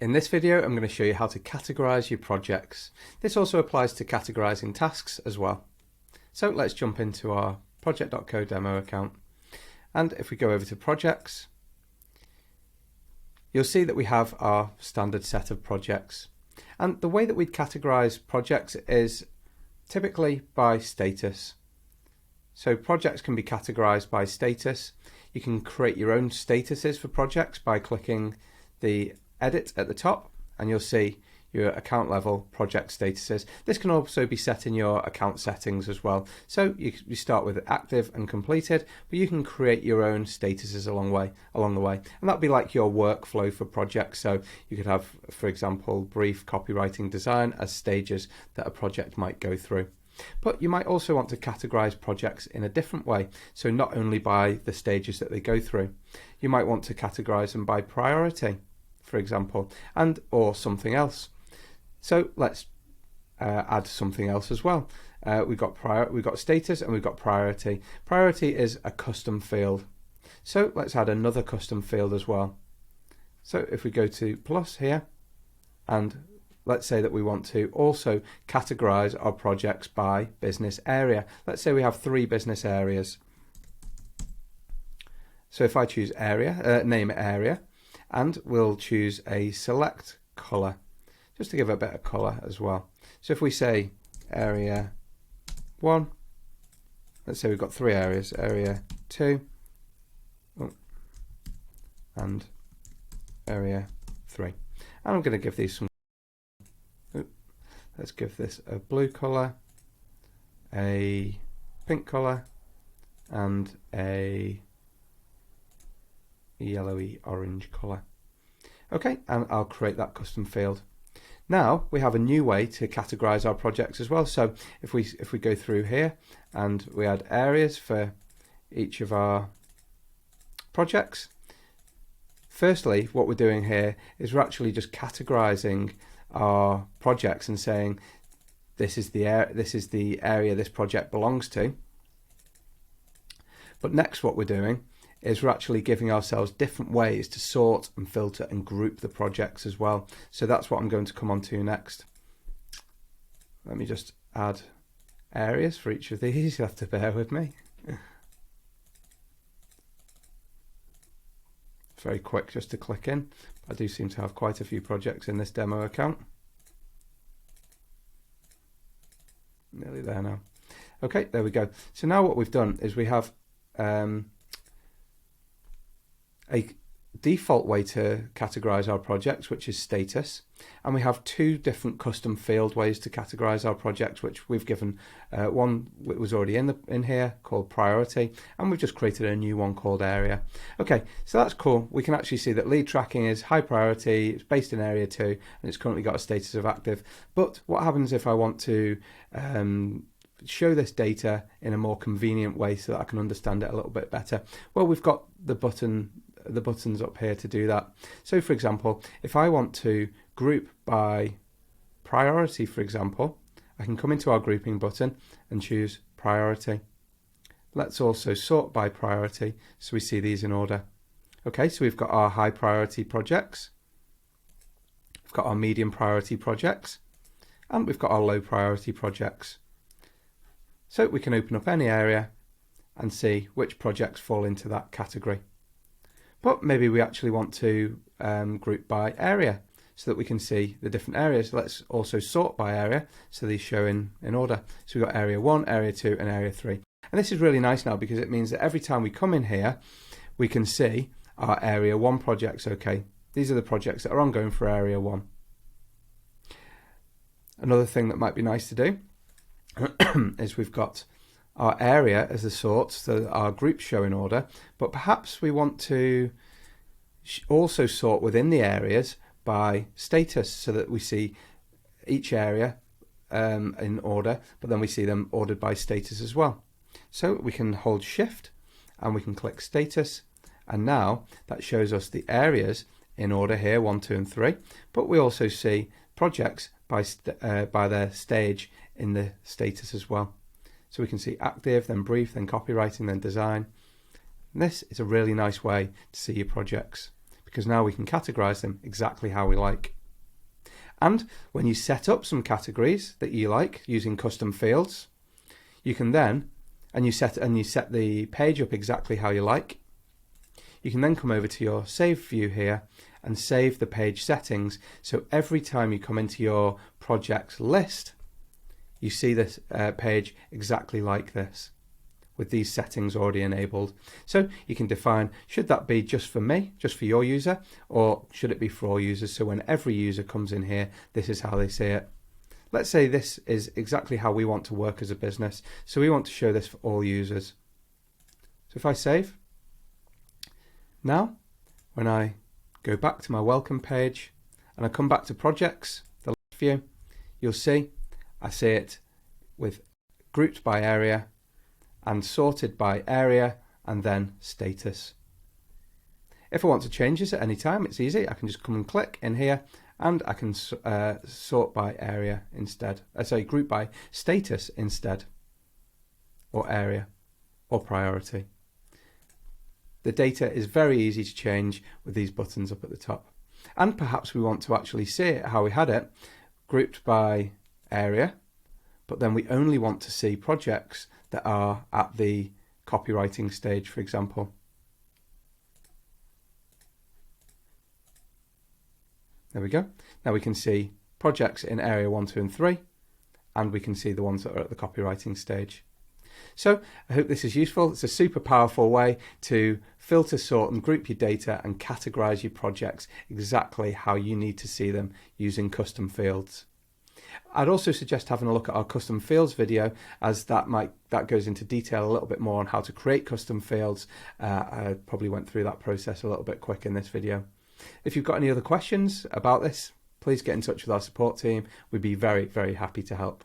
In this video, I'm going to show you how to categorize your projects. This also applies to categorizing tasks as well. So let's jump into our project.co demo account. And if we go over to projects, you'll see that we have our standard set of projects. And the way that we'd categorize projects is typically by status. So projects can be categorized by status. You can create your own statuses for projects by clicking the edit at the top, and you'll see your account level project statuses. This can also be set in your account settings as well. So you start with active and completed, but you can create your own statuses along the way. And that'd be like your workflow for projects. So you could have, for example, brief, copywriting, design as stages that a project might go through. But you might also want to categorize projects in a different way. So not only by the stages that they go through, you might want to categorize them by priority, for example, and or something else. So let's add something else as well. We've got status and we've got priority. Priority is a custom field. So let's add another custom field as well. So if we go to plus here, and let's say that we want to also categorize our projects by business area. Let's say we have 3 business areas. So if I choose area, name area, and we'll choose a select color, just to give it a bit of color as well. So if we say area 1, let's say we've got 3 areas, area 2, and area 3. And I'm going to give these some, let's give this a blue color, a pink color, and a yellowy orange color. Okay, and I'll create that custom field. Now we have a new way to categorize our projects as well. So if we go through here and we add areas for each of our projects, firstly what we're doing here is we're actually just categorizing our projects and saying this is the area this project belongs to. But next what we're doing is we're actually giving ourselves different ways to sort and filter and group the projects as well. So that's what I'm going to come on to next. Let me just add areas for each of these. You have to bear with me. Very quick just to click in. I do seem to have quite a few projects in this demo account. Nearly there now. Okay, there we go. So now what we've done is we have a default way to categorize our projects, which is status, and we have 2 different custom field ways to categorize our projects, which we've given one that was already in here called priority, and we've just created a new one called area. Okay, so that's cool. We can actually see that lead tracking is high priority, it's based in area 2, and it's currently got a status of active. But what happens if I want to show this data in a more convenient way so that I can understand it a little bit better? Well, we've got the buttons up here to do that. So for example, if I want to group by priority, for example, I can come into our grouping button and choose priority. Let's also sort by priority so we see these in order. Okay, so we've got our high priority projects, we've got our medium priority projects, and we've got our low priority projects. So we can open up any area and see which projects fall into that category. But maybe we actually want to group by area so that we can see the different areas. Let's also sort by area so these show in order. So we've got area 1, area 2, and area 3. And this is really nice now because it means that every time we come in here, we can see our area 1 projects. Okay, these are the projects that are ongoing for area 1. Another thing that might be nice to do is we've got our area as the sort, so that our groups show in order, but perhaps we want to also sort within the areas by status so that we see each area in order, but then we see them ordered by status as well. So we can hold shift and we can click status, and now that shows us the areas in order here, 1, 2, and 3, but we also see projects by their stage in the status as well. So we can see active, then brief, then copywriting, then design. And this is a really nice way to see your projects, because now we can categorize them exactly how we like. And when you set up some categories that you like using custom fields, you can then, and you set the page up exactly how you like, you can then come over to your save view here and save the page settings. So every time you come into your projects list, you see this page exactly like this, with these settings already enabled. So you can define, should that be just for me, just for your user, or should it be for all users? So when every user comes in here, this is how they see it. Let's say this is exactly how we want to work as a business. So we want to show this for all users. So if I save, now when I go back to my welcome page and I come back to projects, the left view, you'll see I see it with grouped by area and sorted by area and then status. If I want to change this at any time, it's easy. I can just come and click in here and I can sort by area instead. Group by status instead, or area, or priority. The data is very easy to change with these buttons up at the top. And perhaps we want to actually see it how we had it, grouped by area, but then we only want to see projects that are at the copywriting stage, for example. There we go. Now we can see projects in area 1, 2 and 3, and we can see the ones that are at the copywriting stage. So I hope this is useful. It's a super powerful way to filter, sort and group your data and categorize your projects exactly how you need to see them using custom fields. I'd also suggest having a look at our custom fields video, as that goes into detail a little bit more on how to create custom fields. I probably went through that process a little bit quick in this video. If you've got any other questions about this, please get in touch with our support team. We'd be very, very happy to help.